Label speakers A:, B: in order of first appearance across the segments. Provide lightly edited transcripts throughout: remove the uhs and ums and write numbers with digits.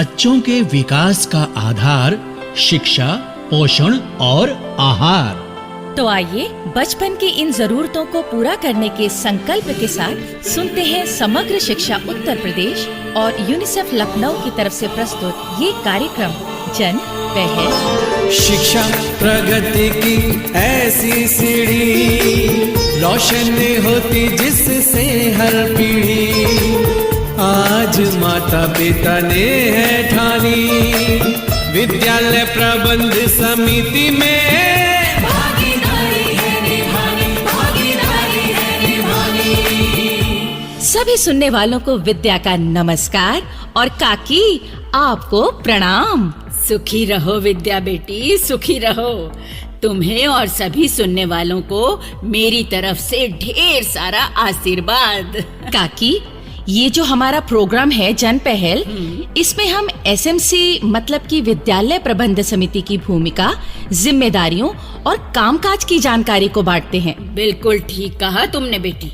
A: बच्चों के विकास का आधार शिक्षा, पोषण और आहार।
B: तो आइए बचपन की इन जरूरतों को पूरा करने के संकल्प के साथ सुनते हैं समग्र शिक्षा उत्तर प्रदेश और यूनिसेफ लखनऊ की तरफ से प्रस्तुत ये कार्यक्रम जन पहल।
C: शिक्षा प्रगति की ऐसी सीढ़ी, रोशन होती जिससे हर पीढ़ी। आज माता पिता ने है ठानी, विद्यालय प्रबंध समिति में
B: सभी सुनने वालों को विद्या का नमस्कार और काकी आपको प्रणाम।
D: सुखी रहो विद्या बेटी, सुखी रहो। तुम्हें और सभी सुनने वालों को मेरी तरफ से ढेर सारा आशीर्वाद।
B: काकी, ये जो हमारा प्रोग्राम है जन पहल, इसमें हम एसएमसी मतलब की विद्यालय प्रबंध समिति की भूमिका, जिम्मेदारियों और कामकाज की जानकारी को बांटते हैं।
D: बिल्कुल ठीक कहा तुमने बेटी।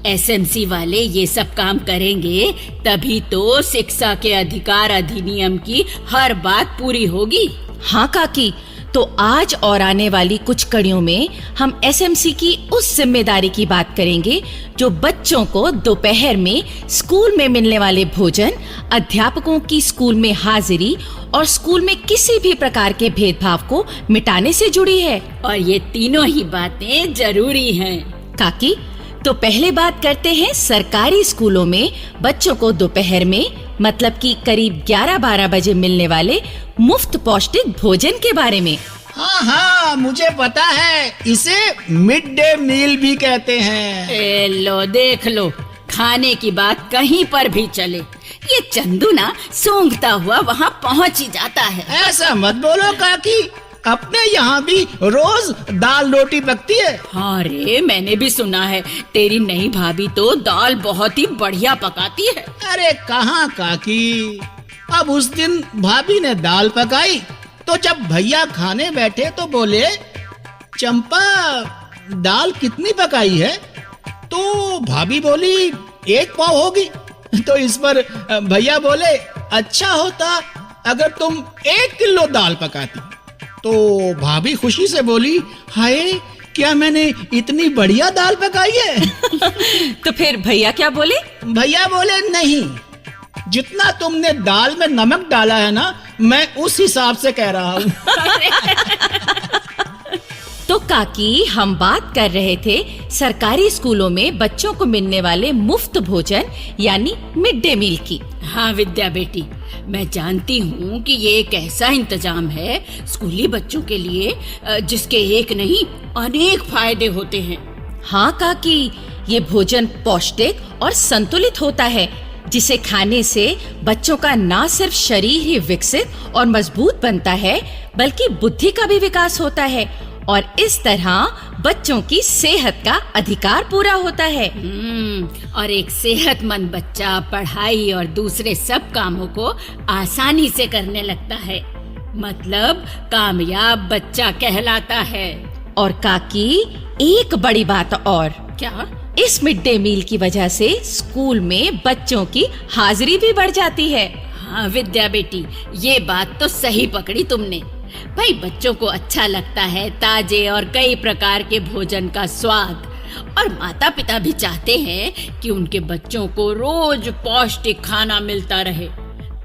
D: एसएमसी वाले ये सब काम करेंगे तभी तो शिक्षा के अधिकार अधिनियम की हर बात पूरी होगी।
B: हाँ काकी, तो आज और आने वाली कुछ कड़ियों में हम एसएमसी की उस जिम्मेदारी की बात करेंगे जो बच्चों को दोपहर में स्कूल में मिलने वाले भोजन, अध्यापकों की स्कूल में हाजिरी और स्कूल में किसी भी प्रकार के भेदभाव को मिटाने से जुड़ी है।
D: और ये तीनों ही बातें जरूरी हैं।
B: काकी, तो पहले बात करते हैं सरकारी स्कूलों में बच्चों को दोपहर में मतलब कि करीब 11-12 बजे मिलने वाले मुफ्त पौष्टिक भोजन के बारे में।
A: हाँ, मुझे पता है, इसे मिड डे मील भी कहते हैं।
D: लो देख लो, खाने की बात कहीं पर भी चले, ये चंदू ना सूंघता हुआ वहाँ पहुँच ही जाता है।
A: ऐसा मत बोलो काकी, अपने यहाँ भी रोज दाल रोटी पकती है।
D: हाँ रे, मैंने भी सुना है तेरी नई भाभी तो दाल बहुत ही बढ़िया पकाती है।
A: अरे कहाँ काकी, अब उस दिन भाभी ने दाल पकाई तो जब भैया खाने बैठे तो बोले, चंपा दाल कितनी पकाई है? तो भाभी बोली 1 पाव होगी। तो इस पर भैया बोले, अच्छा होता अगर तुम 1 किलो दाल पकाती। तो भाभी खुशी से बोली, हाय क्या मैंने इतनी बढ़िया दाल पकाई है।
B: तो फिर भैया क्या बोले?
A: भैया बोले, नहीं, जितना तुमने दाल में नमक डाला है ना, मैं उस हिसाब से कह रहा हूँ।
B: तो काकी, हम बात कर रहे थे सरकारी स्कूलों में बच्चों को मिलने वाले मुफ्त भोजन यानी मिड डे मील की।
D: हाँ विद्या बेटी, मैं जानती हूँ कि ये एक ऐसा इंतजाम है स्कूली बच्चों के लिए जिसके एक नहीं अनेक फायदे होते हैं।
B: हाँ काकी, ये भोजन पौष्टिक और संतुलित होता है, जिसे खाने से बच्चों का न सिर्फ शरीर ही विकसित और मजबूत बनता है बल्कि बुद्धि का भी विकास होता है और इस तरह बच्चों की सेहत का अधिकार पूरा होता है।
D: और एक सेहतमंद बच्चा पढ़ाई और दूसरे सब कामों को आसानी से करने लगता है, मतलब कामयाब बच्चा कहलाता है।
B: और काकी, एक बड़ी बात और।
D: क्या?
B: इस मिड डे मील की वजह से स्कूल में बच्चों की हाजिरी भी बढ़ जाती है।
D: हाँ विद्या बेटी, ये बात तो सही पकड़ी तुमने। भाई बच्चों को अच्छा लगता है ताजे और कई प्रकार के भोजन का स्वाद, और माता पिता भी चाहते हैं कि उनके बच्चों को रोज पौष्टिक खाना मिलता रहे।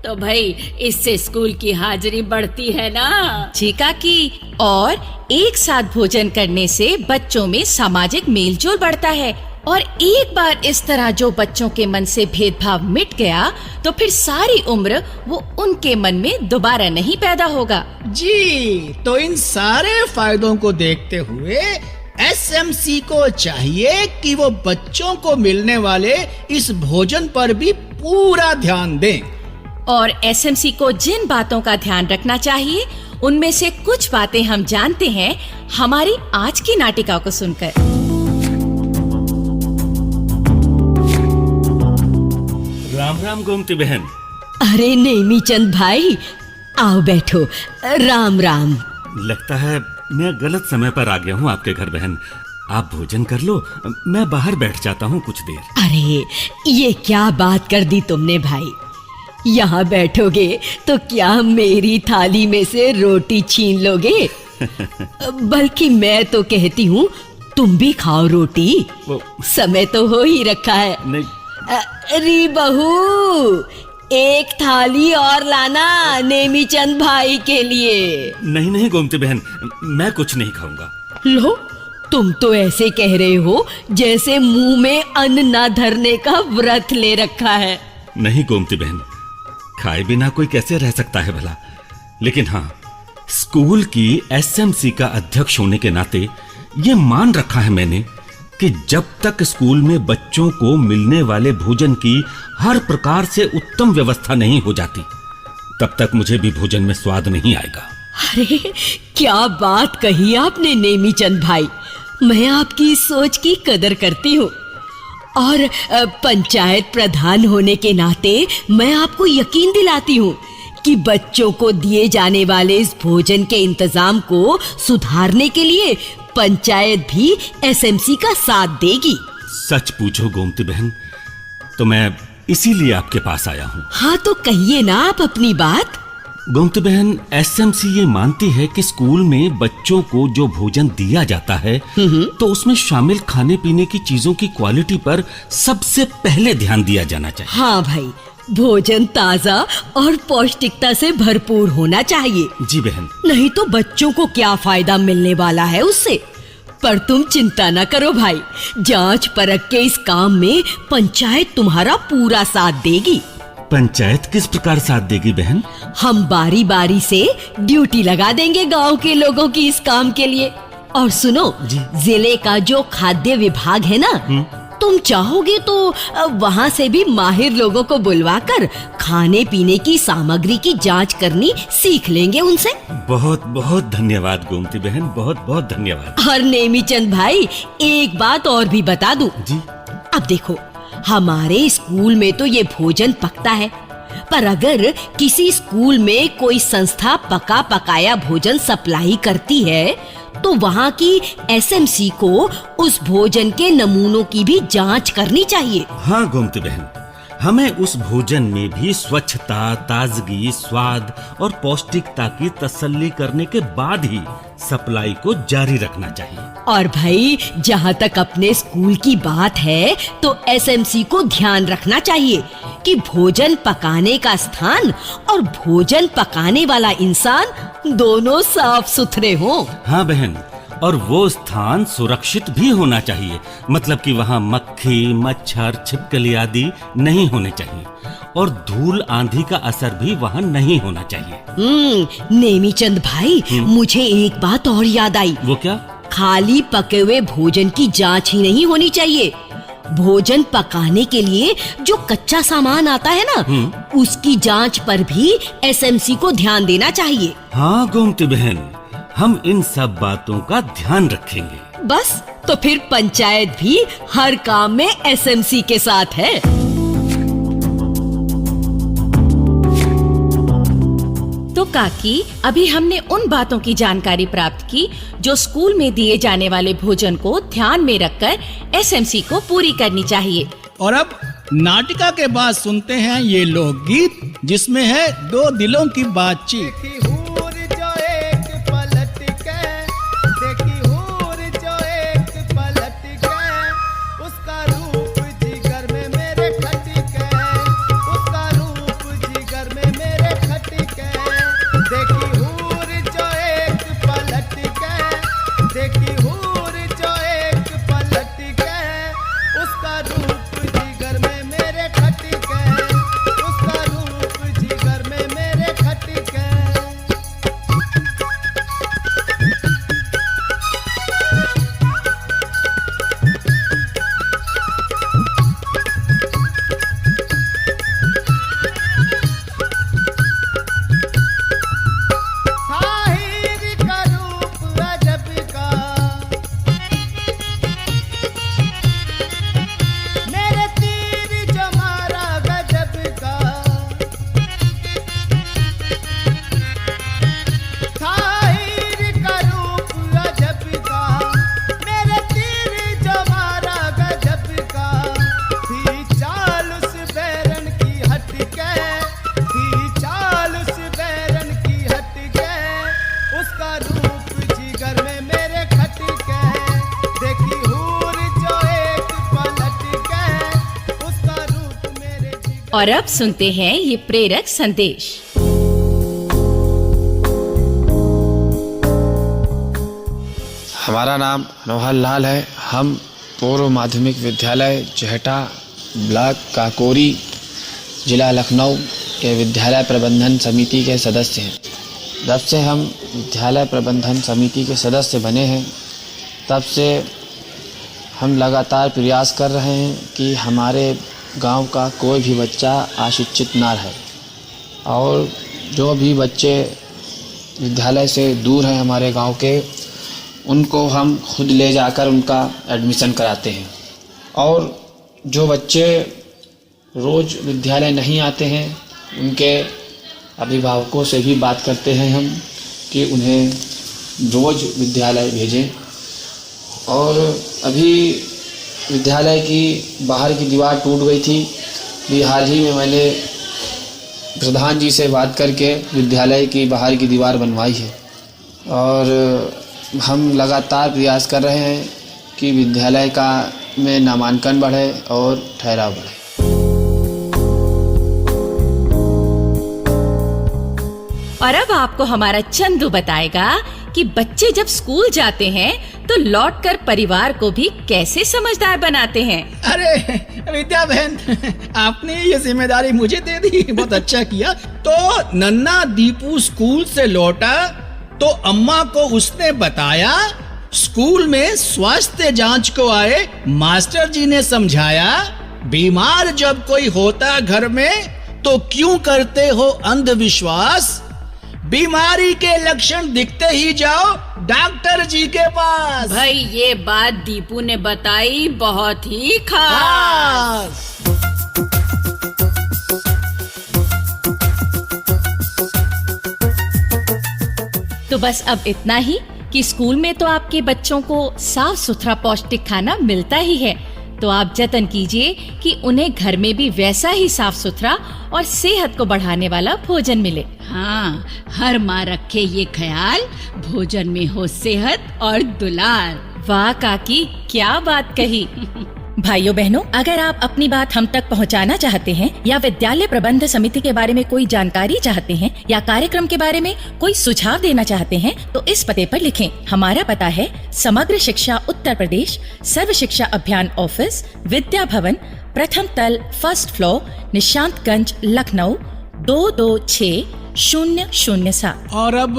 D: तो भाई इससे स्कूल की हाजिरी बढ़ती है ना।
B: जी काकी, और एक साथ भोजन करने से बच्चों में सामाजिक मेलजोल बढ़ता है और एक बार इस तरह जो बच्चों के मन से भेदभाव मिट गया तो फिर सारी उम्र वो उनके मन में दोबारा नहीं पैदा होगा।
A: जी, तो इन सारे फायदों को देखते हुए एसएमसी को चाहिए कि वो बच्चों को मिलने वाले इस भोजन पर भी पूरा ध्यान दें।
B: और एसएमसी को जिन बातों का ध्यान रखना चाहिए उनमें से कुछ बातें हम जानते हैं हमारी आज की नाटिका को सुनकर।
E: राम राम गोमती बहन।
F: अरे नेमी चंद भाई, आओ बैठो। राम राम।
E: लगता है मैं गलत समय पर आ गया हूँ आपके घर बहन। आप भोजन कर लो, मैं बाहर बैठ जाता हूँ कुछ देर।
F: अरे ये क्या बात कर दी तुमने भाई। यहाँ बैठोगे तो क्या मेरी थाली में से रोटी छीन लोगे? बल्कि मैं तो कहती हूँ तुम भी खाओ रोटी, समय तो हो ही रखा है।
E: नहीं।
F: अरे बहू, एक थाली और लाना नेमीचंद भाई के लिए।
E: नहीं नहीं गोमती बहन, मैं कुछ नहीं खाऊंगा।
F: लो, तुम तो ऐसे कह रहे हो जैसे मुंह में अन्न ना धरने का व्रत ले रखा है।
E: नहीं गोमती बहन, खाए बिना कोई कैसे रह सकता है भला। लेकिन हाँ, स्कूल की एसएमसी का अध्यक्ष होने के नाते ये मान रखा है मैंने कि जब तक स्कूल में बच्चों को मिलने वाले भोजन की हर प्रकार से उत्तम व्यवस्था नहीं हो जाती, तब तक मुझे भी भोजन में स्वाद नहीं आएगा।
F: अरे क्या बात कही आपने नेमीचंद भाई, मैं आपकी इस सोच की कदर करती हूँ। और पंचायत प्रधान होने के नाते मैं आपको यकीन दिलाती हूँ कि बच्चों को दिए जाने वाले इस भोजन के इंतजाम को सुधारने के लिए पंचायत भी एसएमसी का साथ देगी।
E: सच पूछो गोमती बहन, तो मैं इसीलिए आपके पास आया हूँ।
F: हाँ तो कहिए ना आप अपनी बात।
E: गोमती बहन, एसएमसी ये मानती है कि स्कूल में बच्चों को जो भोजन दिया जाता है तो उसमें शामिल खाने पीने की चीजों की क्वालिटी पर सबसे पहले ध्यान दिया जाना चाहिए।
F: हाँ भाई, भोजन ताजा और पौष्टिकता से भरपूर होना चाहिए।
E: जी बहन।
F: नहीं तो बच्चों को क्या फायदा मिलने वाला है उससे। पर तुम चिंता न करो भाई, जांच परख के इस काम में पंचायत तुम्हारा पूरा साथ देगी।
E: पंचायत किस प्रकार साथ देगी बहन?
F: हम बारी बारी से ड्यूटी लगा देंगे गांव के लोगों की इस काम के लिए। और सुनो, जिले का जो खाद्य विभाग है ना, तुम चाहोगे तो वहाँ से भी माहिर लोगों को बुलवाकर खाने पीने की सामग्री की जांच करनी सीख लेंगे उनसे।
E: बहुत बहुत धन्यवाद गोमती बहन, बहुत बहुत धन्यवाद।
F: और नेमीचंद भाई, एक बात और भी बता दूं।
E: जी।
F: अब देखो, हमारे स्कूल में तो ये भोजन पकता है, पर अगर किसी स्कूल में कोई संस्था पका पकाया भोजन सप्लाई करती है तो वहाँ की एसएमसी को उस भोजन के नमूनों की भी जांच करनी चाहिए।
E: हाँ गोमती बहन, हमें उस भोजन में भी स्वच्छता, ताजगी, स्वाद और पौष्टिकता की तसल्ली करने के बाद ही सप्लाई को जारी रखना चाहिए।
F: और भाई, जहाँ तक अपने स्कूल की बात है तो एसएमसी को ध्यान रखना चाहिए कि भोजन पकाने का स्थान और भोजन पकाने वाला इंसान दोनों साफ सुथरे हों।
E: हाँ बहन, और वो स्थान सुरक्षित भी होना चाहिए, मतलब कि वहाँ मक्खी, मच्छर, छिपकली आदि नहीं होने चाहिए और धूल आंधी का असर भी वहाँ नहीं होना चाहिए।
F: नेमीचंद भाई, मुझे एक बात और याद आई।
E: वो क्या?
F: खाली पके हुए भोजन की जांच ही नहीं होनी चाहिए। भोजन पकाने के लिए जो कच्चा सामान आता है ना, उसकी जांच पर भी एसएमसी को ध्यान देना चाहिए।
E: हाँ गोमती बहन, हम इन सब बातों का ध्यान रखेंगे।
F: बस, तो फिर पंचायत भी हर काम में एसएमसी के साथ है।
B: तो काकी, अभी हमने उन बातों की जानकारी प्राप्त की जो स्कूल में दिए जाने वाले भोजन को ध्यान में रखकर एसएमसी को पूरी करनी चाहिए।
A: और अब नाटिका के बाद सुनते हैं ये लोकगीत, जिसमें है दो दिलों की बातचीत।
B: और अब सुनते हैं ये प्रेरक संदेश।
G: हमारा नाम मनोहर लाल है। हम पूर्व माध्यमिक विद्यालय चहटा, ब्लॉक काकोरी, जिला लखनऊ के विद्यालय प्रबंधन समिति के सदस्य हैं। जब से हम विद्यालय प्रबंधन समिति के सदस्य बने हैं, तब से हम लगातार प्रयास कर रहे हैं कि हमारे गांव का कोई भी बच्चा अशिक्षित ना रहे, और जो भी बच्चे विद्यालय से दूर हैं हमारे गांव के, उनको हम खुद ले जाकर उनका एडमिशन कराते हैं। और जो बच्चे रोज़ विद्यालय नहीं आते हैं, उनके अभिभावकों से भी बात करते हैं हम कि उन्हें रोज़ विद्यालय भेजें। और अभी विद्यालय की बाहर की दीवार टूट गई थी। भी हाल ही में मैंने प्रधान जी से बात करके विद्यालय की बाहर की दीवार बनवाई है, और हम लगातार प्रयास कर रहे हैं कि विद्यालय का में नामांकन बढ़े और ठहराव बढ़े।
B: और अब आपको हमारा चंदू बताएगा कि बच्चे जब स्कूल जाते हैं तो लौटकर परिवार को भी कैसे समझदार बनाते हैं।
A: अरे विद्या बहन, आपने ये जिम्मेदारी मुझे दे दी, बहुत अच्छा किया। तो नन्ना दीपू स्कूल से लौटा तो अम्मा को उसने बताया, स्कूल में स्वास्थ्य जांच को आए मास्टर जी ने समझाया, बीमार जब कोई होता घर में तो क्यों करते हो अंधविश्वास, बीमारी के लक्षण दिखते ही जाओ डॉक्टर जी के पास।
D: भाई ये बात दीपू ने बताई बहुत ही खास।
B: तो बस अब इतना ही कि स्कूल में तो आपके बच्चों को साफ सुथरा पौष्टिक खाना मिलता ही है, तो आप जतन कीजिए कि उन्हें घर में भी वैसा ही साफ सुथरा और सेहत को बढ़ाने वाला भोजन मिले।
D: हाँ, हर माँ रखे ये ख्याल, भोजन में हो सेहत और दुलार।
B: वाह काकी, क्या बात कही। भाइयों बहनों, अगर आप अपनी बात हम तक पहुंचाना चाहते हैं या विद्यालय प्रबंध समिति के बारे में कोई जानकारी चाहते हैं या कार्यक्रम के बारे में कोई सुझाव देना चाहते हैं, तो इस पते पर लिखें। हमारा पता है समग्र शिक्षा उत्तर प्रदेश, सर्व शिक्षा अभियान ऑफिस, विद्या भवन, प्रथम तल, फर्स्ट फ्लोर, निशांतगंज, लखनऊ 226007।
A: और अब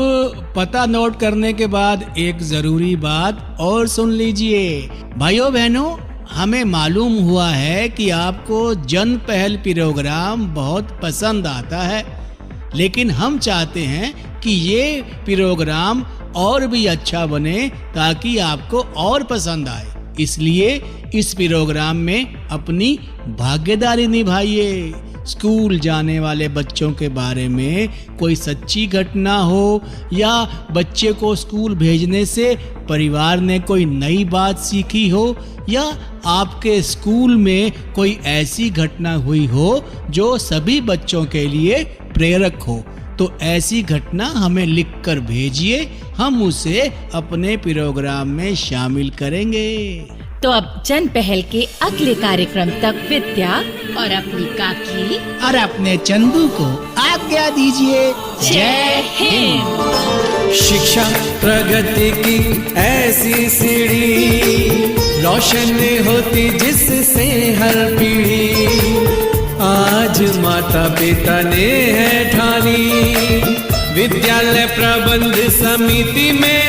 A: पता नोट करने के बाद एक जरूरी बात और सुन लीजिए। भाइयों बहनों, हमें मालूम हुआ है कि आपको जन पहल प्रोग्राम बहुत पसंद आता है, लेकिन हम चाहते हैं कि ये प्रोग्राम और भी अच्छा बने ताकि आपको और पसंद आए। इसलिए इस प्रोग्राम में अपनी भागीदारी निभाइए। स्कूल जाने वाले बच्चों के बारे में कोई सच्ची घटना हो या बच्चे को स्कूल भेजने से परिवार ने कोई नई बात सीखी हो या आपके स्कूल में कोई ऐसी घटना हुई हो जो सभी बच्चों के लिए प्रेरक हो, तो ऐसी घटना हमें लिखकर भेजिए, हम उसे अपने प्रोग्राम में शामिल करेंगे।
B: तो अब जन पहल के अगले कार्यक्रम तक विद्या
D: और अपनी काकी
A: और अपने चंदू को आज्ञा दीजिए।
B: जय हिंद।
C: शिक्षा प्रगति की ऐसी सीढ़ी, रोशन होती जिससे हर पीढ़ी। आज माता पिता ने है ठानी, विद्यालय प्रबंध समिति में